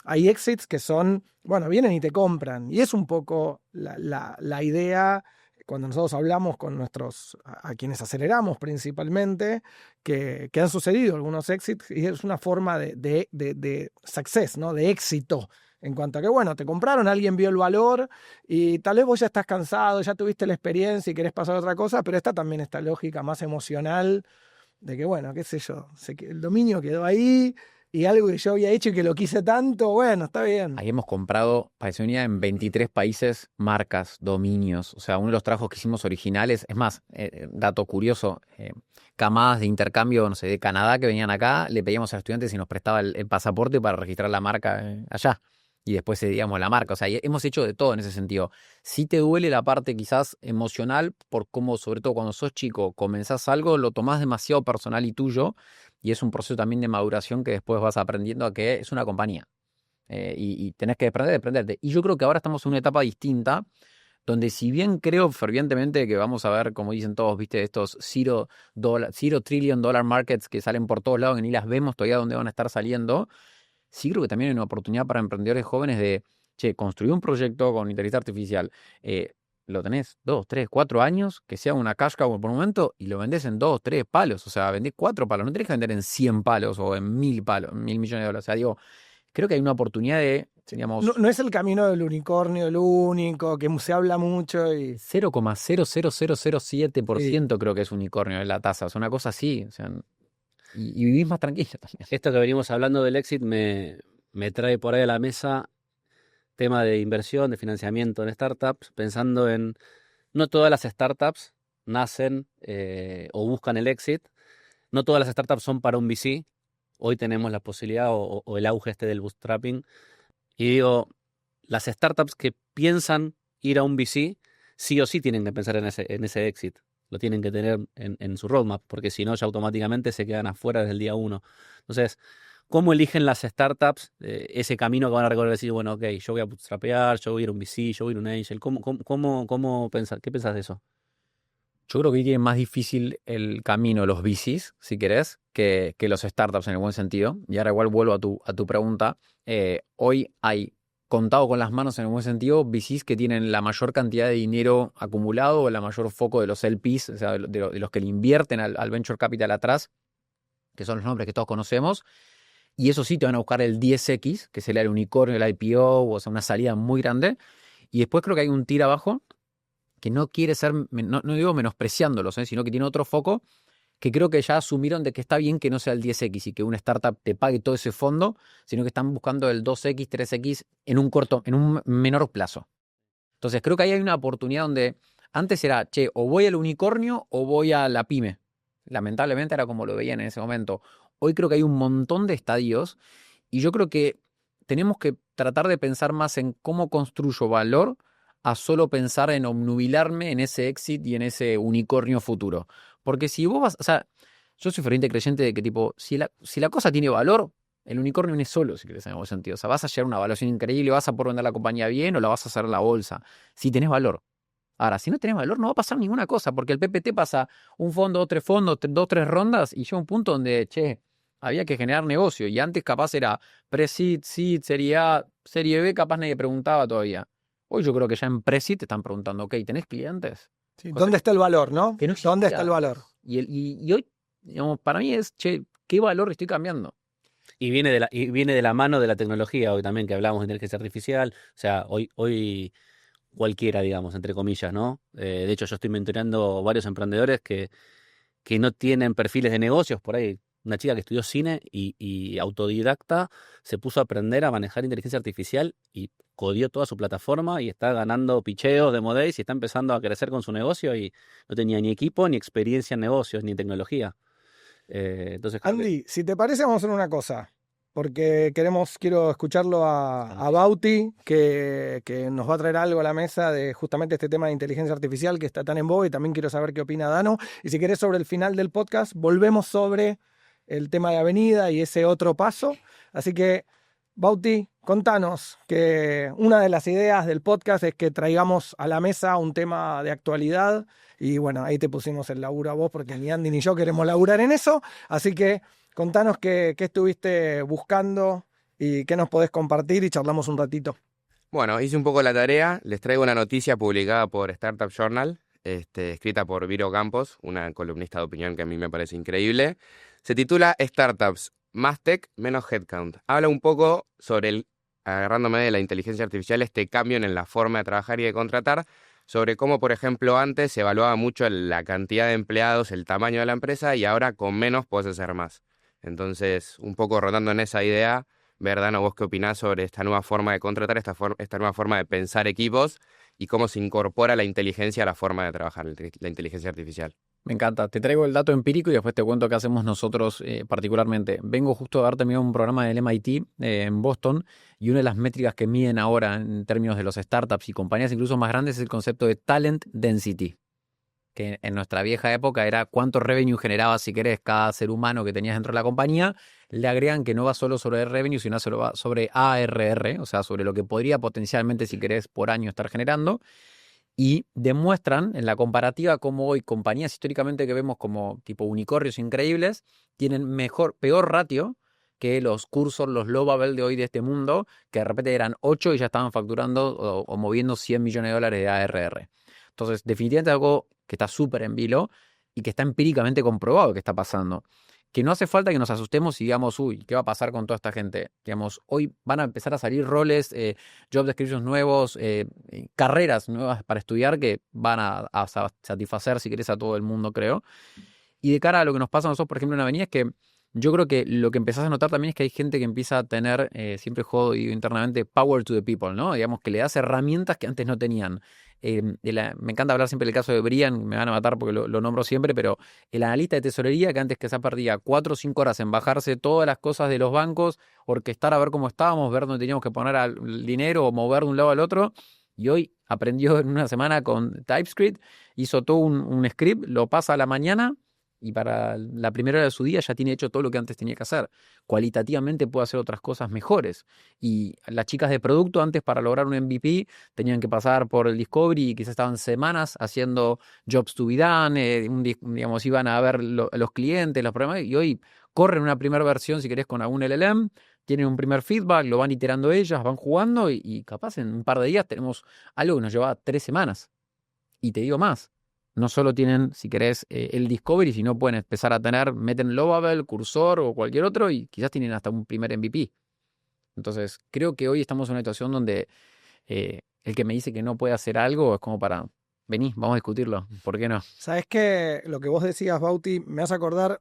Hay exits que son, bueno, vienen y te compran. Y es un poco la idea, cuando nosotros hablamos con a quienes aceleramos principalmente, que han sucedido algunos exits, y es una forma de success, ¿no? De éxito. En cuanto a que, bueno, te compraron, alguien vio el valor y tal vez vos ya estás cansado, ya tuviste la experiencia y querés pasar a otra cosa, pero está también esta lógica más emocional de que, bueno, qué sé yo, el dominio quedó ahí y algo que yo había hecho y que lo quise tanto, bueno, está bien. Ahí hemos comprado, para que se unía, en 23 países, marcas, dominios. O sea, uno de los trabajos que hicimos originales, es más, dato curioso, camadas de intercambio, no sé, de Canadá que venían acá, le pedíamos a los estudiantes si nos prestaba el pasaporte para registrar la marca allá. Y después cedíamos la marca. O sea, hemos hecho de todo en ese sentido. Sí te duele la parte quizás emocional por cómo, sobre todo cuando sos chico, comenzás algo, lo tomás demasiado personal y tuyo, y es un proceso también de maduración que después vas aprendiendo a que es una compañía. Y tenés que desprenderte. Y yo creo que ahora estamos en una etapa distinta, donde si bien creo fervientemente que vamos a ver, como dicen todos, viste, estos $0 trillion markets que salen por todos lados, que ni las vemos todavía dónde van a estar saliendo, sí creo que también hay una oportunidad para emprendedores jóvenes de, construir un proyecto con inteligencia artificial. Lo tenés 2, 3, 4 años, que sea una cash cow por momento, y lo vendés en 2, 3 palos. O sea, vendés 4 palos. No tenés que vender en 100 palos o en 1000 palos, 1000 millones de dólares. O sea, digo, creo que hay una oportunidad de, digamos... No es el camino del unicornio el único, que se habla mucho y... 0,00007% creo que es unicornio en la tasa. Es una cosa así, o sea... Y vivís más tranquilo también. Esto que venimos hablando del exit me trae por ahí a la mesa tema de inversión, de financiamiento en startups, pensando en no todas las startups nacen o buscan el exit, no todas las startups son para un VC. Hoy tenemos la posibilidad o el auge del bootstrapping. Y digo, las startups que piensan ir a un VC, sí o sí tienen que pensar en ese exit. Lo tienen que tener en su roadmap, porque si no, ya automáticamente se quedan afuera desde el día 1. Entonces, ¿cómo eligen las startups ese camino que van a recorrer? Decir, bueno, ok, yo voy a bootstrapear, yo voy a ir a un VC, yo voy a ir a un angel. ¿Cómo pensar? ¿Qué pensás de eso? Yo creo que tiene más difícil el camino los VCs, si querés, que los startups en el buen sentido. Y ahora igual vuelvo a tu pregunta. Hoy hay, contado con las manos en el buen sentido, VCs que tienen la mayor cantidad de dinero acumulado o el mayor foco de los LPs, o sea, de los que le invierten al venture capital atrás, que son los nombres que todos conocemos. Y eso sí, te van a buscar el 10X, que sería el unicornio, el IPO, o sea, una salida muy grande. Y después creo que hay un tira abajo que no quiere ser, no digo menospreciándolos, sino que tiene otro foco, que creo que ya asumieron de que está bien que no sea el 10X y que una startup te pague todo ese fondo, sino que están buscando el 2X, 3X en un menor plazo. Entonces creo que ahí hay una oportunidad donde antes era, o voy al unicornio o voy a la pyme. Lamentablemente era como lo veían en ese momento. Hoy creo que hay un montón de estadios y yo creo que tenemos que tratar de pensar más en cómo construyo valor a solo pensar en obnubilarme en ese exit y en ese unicornio futuro. Porque si vos vas, o sea, yo soy ferviente creyente de que tipo, si la cosa tiene valor, el unicornio viene solo, si querés, en algún sentido. O sea, vas a llegar a una evaluación increíble, vas a poder vender la compañía bien o la vas a hacer en la bolsa. Si tenés valor. Ahora, si no tenés valor, no va a pasar ninguna cosa, porque el PPT pasa un fondo, 2, 3 fondos, 2, 3 rondas, y llega un punto donde, che, había que generar negocio. Y antes capaz era pre-seed, seed, serie A, serie B, capaz nadie preguntaba todavía. Hoy yo creo que ya en pre-seed te están preguntando, ok, ¿tenés clientes? Sí, ¿dónde está el valor, no? Que no ¿Dónde existía. está el valor? Y hoy, digamos, para mí es, che, ¿qué valor estoy cambiando? Y viene de la mano de la tecnología, hoy también que hablamos de inteligencia artificial. O sea, hoy cualquiera, digamos, entre comillas, ¿no? De hecho, yo estoy mentoreando varios emprendedores que no tienen perfiles de negocios. Por ahí, una chica que estudió cine y autodidacta se puso a aprender a manejar inteligencia artificial y codió toda su plataforma y está ganando picheos de Modeis y está empezando a crecer con su negocio y no tenía ni equipo, ni experiencia en negocios, ni tecnología. Entonces, creo que Andy, si te parece, vamos a hacer una cosa. Porque quiero escucharlo a Bauti, que nos va a traer algo a la mesa de justamente este tema de inteligencia artificial que está tan en boga, y también quiero saber qué opina Dano. Y si querés, sobre el final del podcast, volvemos sobre el tema de Avenida y ese otro paso. Así que, Bauti, contanos que una de las ideas del podcast es que traigamos a la mesa un tema de actualidad. Y bueno, ahí te pusimos el laburo a vos, porque ni Andy ni yo queremos laburar en eso. Así que contanos qué estuviste buscando y qué nos podés compartir y charlamos un ratito. Bueno, hice un poco la tarea, les traigo una noticia publicada por Startup Journal, escrita por Viro Campos, una columnista de opinión que a mí me parece increíble. Se titula Startups, más tech, menos headcount. Habla un poco sobre, agarrándome de la inteligencia artificial, este cambio en la forma de trabajar y de contratar, sobre cómo, por ejemplo, antes se evaluaba mucho la cantidad de empleados, el tamaño de la empresa, y ahora con menos puedes hacer más. Entonces, un poco rotando en esa idea, Verdano, ¿vos qué opinás sobre esta nueva forma de contratar, esta nueva forma de pensar equipos y cómo se incorpora la inteligencia a la forma de trabajar, la inteligencia artificial? Me encanta. Te traigo el dato empírico y después te cuento qué hacemos nosotros particularmente. Vengo justo a haber terminado un programa del MIT en Boston, y una de las métricas que miden ahora en términos de los startups y compañías incluso más grandes es el concepto de talent density, que en nuestra vieja época era cuánto revenue generaba, si querés, cada ser humano que tenías dentro de la compañía. Le agregan que no va solo sobre el revenue, sino solo va sobre ARR, o sea, sobre lo que podría potencialmente, si querés, por año estar generando. Y demuestran en la comparativa cómo hoy compañías históricamente que vemos como tipo unicornios increíbles tienen peor ratio que los Cursor, los Lovable de hoy de este mundo, que de repente eran 8 y ya estaban facturando o moviendo $100 millones de ARR. Entonces, definitivamente algo que está súper en vilo y que está empíricamente comprobado que está pasando. Que no hace falta que nos asustemos y digamos, uy, ¿qué va a pasar con toda esta gente? Digamos, hoy van a empezar a salir roles, job descriptions nuevos, carreras nuevas para estudiar que van a satisfacer, si querés, a todo el mundo, creo. Y de cara a lo que nos pasa a nosotros, por ejemplo, en Avenida, es que yo creo que lo que empezás a notar también es que hay gente que empieza a tener, siempre juego digo internamente, power to the people, ¿no? Digamos que le das herramientas que antes no tenían. Me encanta hablar siempre del caso de Brian, me van a matar porque lo nombro siempre, pero el analista de tesorería que antes quizás perdía 4 o 5 horas en bajarse todas las cosas de los bancos, orquestar a ver cómo estábamos, ver dónde teníamos que poner el dinero o mover de un lado al otro, y hoy aprendió en una semana con TypeScript, hizo todo un script, lo pasa a la mañana y para la primera hora de su día ya tiene hecho todo lo que antes tenía que hacer. Cualitativamente puede hacer otras cosas mejores. Y las chicas de producto antes, para lograr un MVP, tenían que pasar por el Discovery y quizás estaban semanas haciendo jobs to be done, digamos, iban a ver los clientes, los problemas, y hoy corren una primera versión, si querés, con algún LLM, tienen un primer feedback, lo van iterando ellas, van jugando y capaz en un par de días tenemos algo que nos lleva 3 semanas. Y te digo más. No solo tienen, si querés, el Discovery, sino pueden empezar a tener, meten Lovable, Cursor o cualquier otro y quizás tienen hasta un primer MVP. Entonces, creo que hoy estamos en una situación donde el que me dice que no puede hacer algo es como para, vení, vamos a discutirlo, ¿por qué no? ¿Sabés qué? Lo que vos decías, Bauti, me hace acordar,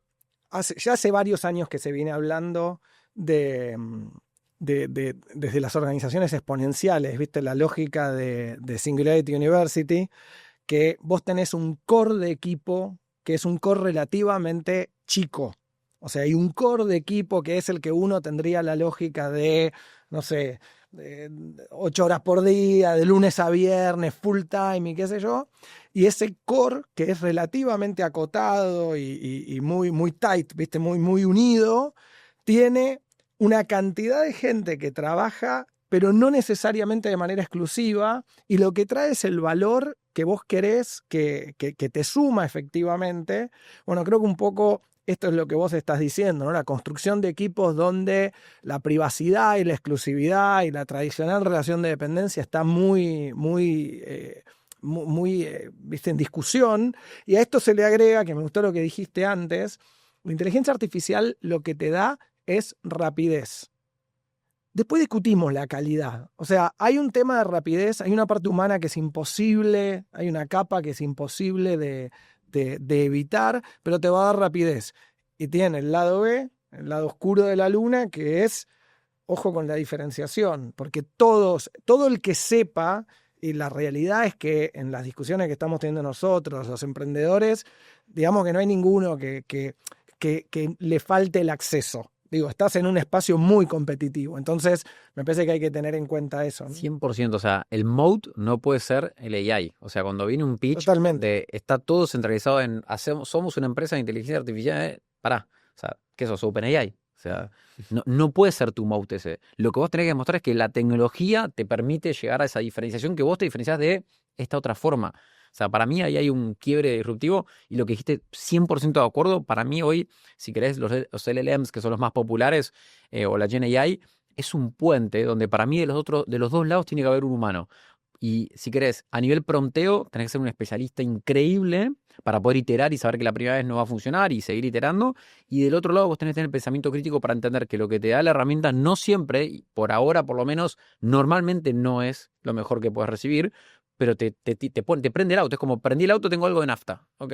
ya hace varios años que se viene hablando desde las organizaciones exponenciales, ¿viste? La lógica de Singularity University, que vos tenés un core de equipo que es un core relativamente chico. O sea, hay un core de equipo que es el que uno tendría la lógica de, no sé, 8 horas por día, de lunes a viernes, full time y qué sé yo. Y ese core, que es relativamente acotado y muy, muy tight, ¿viste? Muy, muy unido, tiene una cantidad de gente que trabaja pero no necesariamente de manera exclusiva, y lo que trae es el valor que vos querés que te suma efectivamente. Bueno, creo que un poco esto es lo que vos estás diciendo, ¿no? La construcción de equipos donde la privacidad y la exclusividad y la tradicional relación de dependencia está muy, ¿viste? En discusión, y a esto se le agrega, que me gustó lo que dijiste antes, la inteligencia artificial lo que te da es rapidez. Después discutimos la calidad. O sea, hay un tema de rapidez, hay una parte humana que es imposible, hay una capa que es imposible de evitar, pero te va a dar rapidez. Y tiene el lado B, el lado oscuro de la luna, que es, ojo con la diferenciación, porque todo el que sepa, y la realidad es que en las discusiones que estamos teniendo nosotros, los emprendedores, digamos que no hay ninguno que le falte el acceso. Digo, estás en un espacio muy competitivo, entonces me parece que hay que tener en cuenta eso, ¿no? 100%, o sea, el mode no puede ser el AI. O sea, cuando viene un pitch Totalmente. está todo centralizado en somos una empresa de inteligencia artificial, pará. O sea, ¿qué sos? OpenAI. O sea, no puede ser tu mode ese. Lo que vos tenés que demostrar es que la tecnología te permite llegar a esa diferenciación que vos te diferenciás de esta otra forma. O sea, para mí ahí hay un quiebre disruptivo y lo que dijiste 100% de acuerdo. Para mí hoy, si querés, los LLMs, que son los más populares, o la Gen AI, es un puente donde para mí de los dos lados tiene que haber un humano. Y si querés, a nivel prompteo, tenés que ser un especialista increíble para poder iterar y saber que la primera vez no va a funcionar y seguir iterando. Y del otro lado vos tenés que tener el pensamiento crítico para entender que lo que te da la herramienta no siempre, y por ahora por lo menos, normalmente no es lo mejor que puedes recibir, pero te prende el auto. Es como, prendí el auto, tengo algo de nafta. Ok,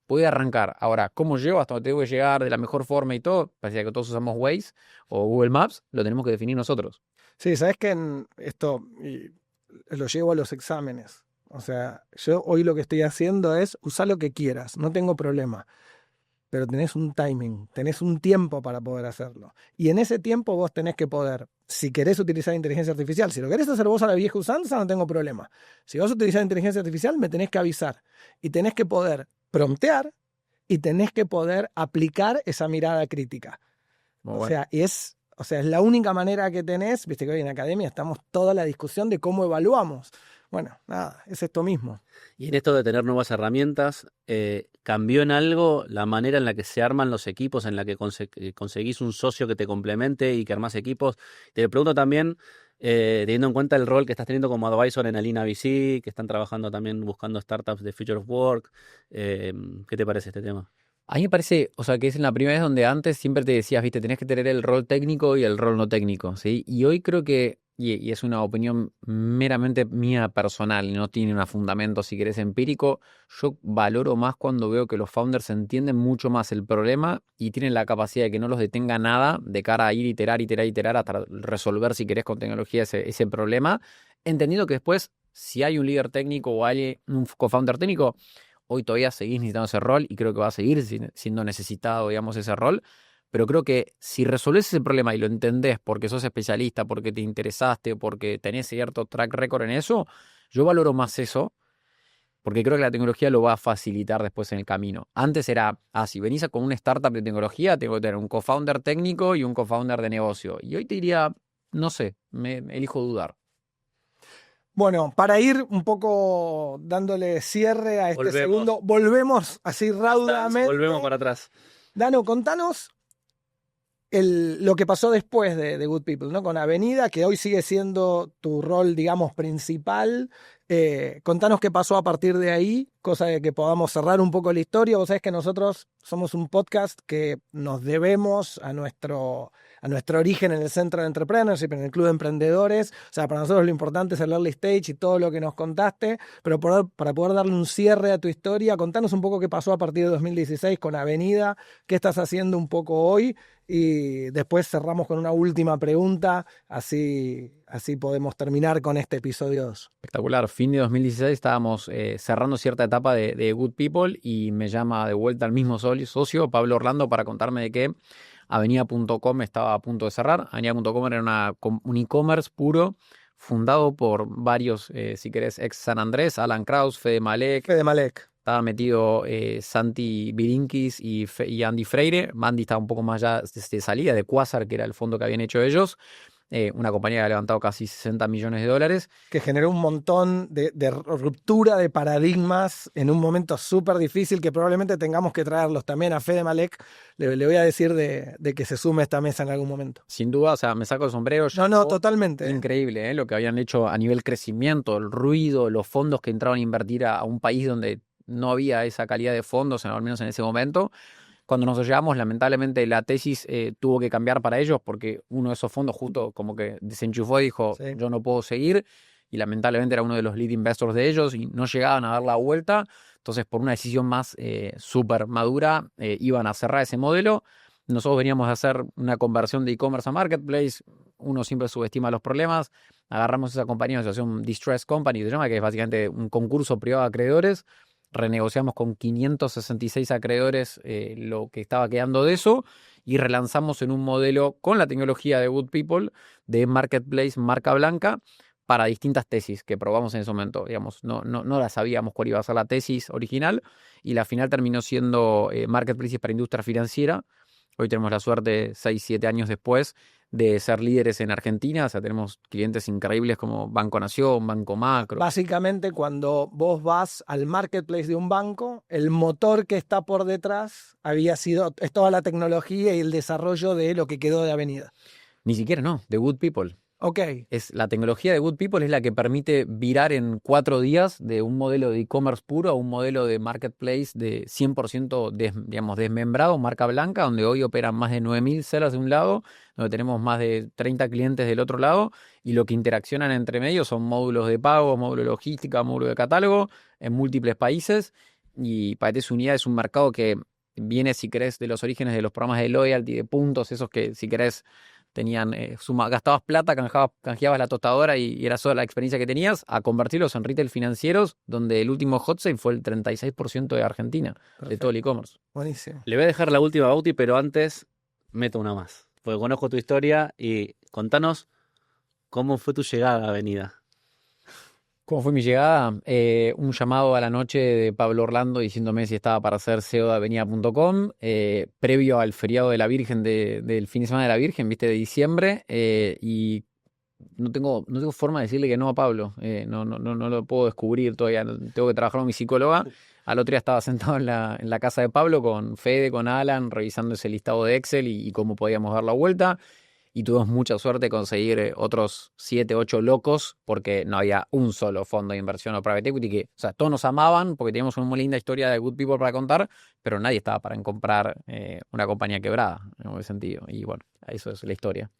puede arrancar. Ahora, ¿cómo llego hasta donde tengo que llegar de la mejor forma y todo? Parecía que todos usamos Waze o Google Maps, lo tenemos que definir nosotros. Sí, sabes que en esto lo llevo a los exámenes. O sea, yo hoy lo que estoy haciendo es usar lo que quieras, no tengo problema. Pero tenés un timing, tenés un tiempo para poder hacerlo. Y en ese tiempo vos tenés que poder, si querés utilizar inteligencia artificial, si lo querés hacer vos a la vieja usanza, no tengo problema. Si vas a utilizar inteligencia artificial, me tenés que avisar. Y tenés que poder promptear y tenés que poder aplicar esa mirada crítica. Muy O bueno. sea, es la única manera que tenés, viste que hoy en academia estamos toda la discusión de cómo evaluamos. Bueno, nada, es esto mismo. Y en esto de tener nuevas herramientas, ¿cambió en algo la manera en la que se arman los equipos, en la que conseguís un socio que te complemente y que armás equipos? Te pregunto también, teniendo en cuenta el rol que estás teniendo como advisor en Alina VC, que están trabajando también buscando startups de Future of Work, ¿qué te parece este tema? A mí me parece, o sea, que es en la primera vez donde antes siempre te decías, viste, tenés que tener el rol técnico y el rol no técnico, ¿sí? Y hoy creo que, y es una opinión meramente mía personal, no tiene un fundamento, si querés, empírico, yo valoro más cuando veo que los founders entienden mucho más el problema y tienen la capacidad de que no los detenga nada de cara a ir iterar hasta resolver, si querés, con tecnología ese problema, entendiendo que después, si hay un líder técnico o hay un co-founder técnico, hoy todavía seguís necesitando ese rol y creo que va a seguir siendo necesitado, digamos, ese rol. Pero creo que si resolvés ese problema y lo entendés porque sos especialista, porque te interesaste, porque tenés cierto track record en eso, yo valoro más eso porque creo que la tecnología lo va a facilitar después en el camino. Antes era, si venís con una startup de tecnología, tengo que tener un co-founder técnico y un co-founder de negocio. Y hoy te diría, no sé, me elijo dudar. Bueno, para ir un poco dándole cierre a este segundo, volvemos así raudamente. Volvemos para atrás. Dano, contanos lo que pasó después de Good People, ¿no? Con Avenida, que hoy sigue siendo tu rol, digamos, principal. Contanos qué pasó a partir de ahí, cosa de que podamos cerrar un poco la historia. Vos sabés que nosotros somos un podcast que nos debemos a nuestro origen en el Centro de Entrepreneurship, en el Club de Emprendedores. O sea, para nosotros lo importante es el early stage y todo lo que nos contaste, pero para poder darle un cierre a tu historia, contanos un poco qué pasó a partir de 2016 con Avenida, qué estás haciendo un poco hoy, y después cerramos con una última pregunta, así podemos terminar con este episodio 2. Espectacular. Fin de 2016 estábamos cerrando cierta etapa de Good People y me llama de vuelta el mismo socio, Pablo Orlando, para contarme de que Avenida.com estaba a punto de cerrar. Avenida.com era un e-commerce puro, fundado por varios, si querés, ex San Andrés, Alan Kraus, Fede Malek. Estaba metido Santi Birinkis y Andy Freire. Andy estaba un poco más ya de salida de Quasar, que era el fondo que habían hecho ellos. una compañía que ha levantado casi $60 millones. Que generó un montón de ruptura de paradigmas en un momento súper difícil que probablemente tengamos que traerlos también a Fede Malek. Le voy a decir de que se sume a esta mesa en algún momento. Sin duda, o sea, me saco el sombrero. No, totalmente. Increíble, lo que habían hecho a nivel crecimiento, el ruido, los fondos que entraban a invertir a un país donde no había esa calidad de fondos, al menos en ese momento. Cuando nos llevamos, lamentablemente la tesis tuvo que cambiar para ellos porque uno de esos fondos justo como que desenchufó y dijo, Sí. yo no puedo seguir, y lamentablemente era uno de los lead investors de ellos y no llegaban a dar la vuelta. Entonces, por una decisión más súper madura, iban a cerrar ese modelo. Nosotros veníamos a hacer una conversión de e-commerce a marketplace. Uno siempre subestima los problemas. Agarramos esa compañía, se hace un distress company, se llama, que es básicamente un concurso privado de acreedores. Renegociamos con 566 acreedores lo que estaba quedando de eso y relanzamos en un modelo con la tecnología de Good People de marketplace marca blanca para distintas tesis que probamos en ese momento. Digamos, no la sabíamos cuál iba a ser la tesis original y la final terminó siendo marketplaces para industria financiera. Hoy tenemos la suerte, 6-7 años después, de ser líderes en Argentina. O sea, tenemos clientes increíbles como Banco Nación, Banco Macro. Básicamente, cuando vos vas al marketplace de un banco, el motor que está por detrás es toda la tecnología y el desarrollo de lo que quedó de Avenida. Ni siquiera, no, de Good People. Ok. La tecnología de Good People es la que permite virar en 4 días de un modelo de e-commerce puro a un modelo de marketplace de 100% desmembrado, marca blanca, donde hoy operan más de 9.000 sellers de un lado, donde tenemos más de 30 clientes del otro lado, y lo que interaccionan entre medios son módulos de pago, módulo de logística, módulo de catálogo, en múltiples países. Y Paquetes Unidad es un mercado que viene, si querés, de los orígenes de los programas de loyalty, de puntos, esos que, si querés, tenían gastabas plata, canjeabas la tostadora y era sola la experiencia que tenías, a convertirlos en retail financieros, donde el último hot sale fue el 36% de Argentina, Perfecto. de todo el e-commerce. Buenísimo. Le voy a dejar la última, Bauti, pero antes meto una más. Porque conozco tu historia y contanos cómo fue tu llegada a Avenida. ¿Cómo fue mi llegada? Un llamado a la noche de Pablo Orlando diciéndome si estaba para ser CEO de Avenida.com, previo al feriado de la Virgen, del fin de semana de la Virgen, ¿viste? De diciembre, y no tengo forma de decirle que no a Pablo. No lo puedo descubrir todavía. Tengo que trabajar con mi psicóloga. Al otro día estaba sentado en la casa de Pablo con Fede, con Alan, revisando ese listado de Excel y cómo podíamos dar la vuelta. Y tuvimos mucha suerte de conseguir otros 7, 8 locos, porque no había un solo fondo de inversión o private equity que, o sea, todos nos amaban porque teníamos una muy linda historia de Good People para contar, pero nadie estaba para comprar una compañía quebrada, en ese sentido. Y bueno, eso es la historia.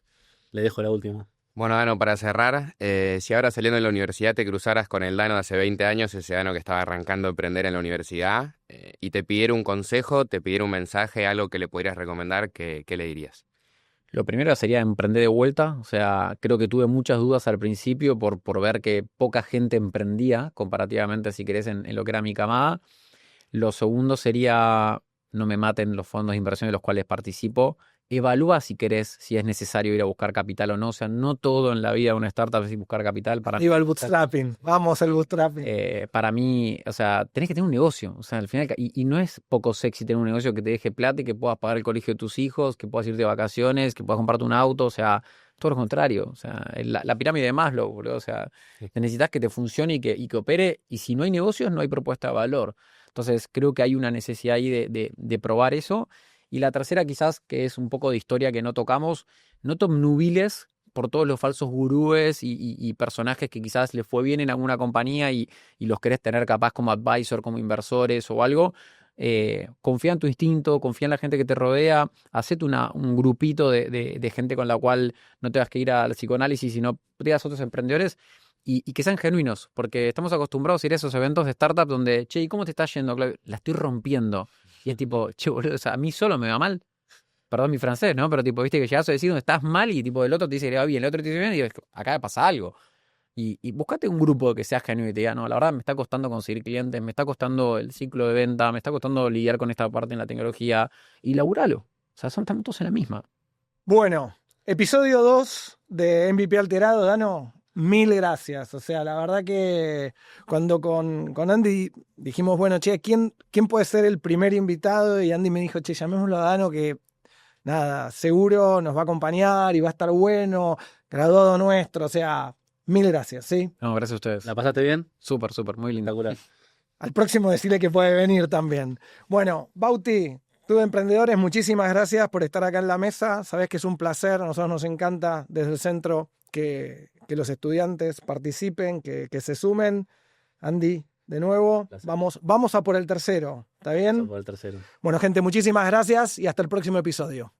Le dejo la última. Bueno, Dano, para cerrar, si ahora saliendo de la universidad te cruzaras con el Dano de hace 20 años, ese Dano que estaba arrancando a emprender en la universidad, y te pidiera un consejo, te pidiera un mensaje, algo que le pudieras recomendar, ¿qué le dirías? Lo primero sería emprender de vuelta. O sea, creo que tuve muchas dudas al principio por ver que poca gente emprendía comparativamente, si querés, en lo que era mi camada. Lo segundo sería, no me maten los fondos de inversión de los cuales participo. Evalúa si querés, si es necesario ir a buscar capital o no. O sea, no todo en la vida de una startup es buscar capital. Iba el bootstrapping. Vamos al bootstrapping. Para mí, o sea, tenés que tener un negocio. O sea, al final, y no es poco sexy tener un negocio que te deje plata y que puedas pagar el colegio de tus hijos, que puedas irte de vacaciones, que puedas comprarte un auto. O sea, todo lo contrario. O sea, la pirámide de Maslow, boludo. O sea, necesitas que te funcione y que opere. Y si no hay negocios, no hay propuesta de valor. Entonces, creo que hay una necesidad ahí de probar eso. Y la tercera, quizás, que es un poco de historia que no tocamos, no te obnubiles por todos los falsos gurúes y personajes que quizás les fue bien en alguna compañía y los querés tener capaz como advisor, como inversores o algo. Confía en tu instinto, confía en la gente que te rodea, hacete un grupito de gente con la cual no tengas que ir al psicoanálisis, sino digas a otros emprendedores y que sean genuinos, porque estamos acostumbrados a ir a esos eventos de startup donde, che, ¿y cómo te está yendo, Claudio? La estoy rompiendo. Y es tipo, che, boludo, o sea, a mí solo me va mal. Perdón mi francés, ¿no? Pero tipo, viste que llegas a decir donde estás mal y tipo el otro te dice que le va bien, el otro te dice bien y acá pasa algo. Y buscate un grupo que sea genuino y te diga, no, la verdad me está costando conseguir clientes, me está costando el ciclo de venta, me está costando lidiar con esta parte en la tecnología y laburalo. O sea, estamos todos en la misma. Bueno, episodio 2 de MVP Alterado, Dano. 1000 gracias. O sea, la verdad que cuando con Andy dijimos, bueno, che, ¿quién puede ser el primer invitado? Y Andy me dijo, che, llamémoslo a Dano que, nada, seguro nos va a acompañar y va a estar bueno. graduado nuestro, o sea, mil gracias, ¿sí? No, gracias a ustedes. ¿La pasaste bien? Súper, súper, muy lindo. Espectacular. Al próximo decirle que puede venir también. Bueno, Bauti, tú de Emprendedores, muchísimas gracias por estar acá en la mesa. Sabés que es un placer, a nosotros nos encanta desde el centro que los estudiantes participen, que se sumen. Andy, de nuevo, vamos a por el tercero, ¿está bien? Por el tercero. Bueno, gente, muchísimas gracias y hasta el próximo episodio.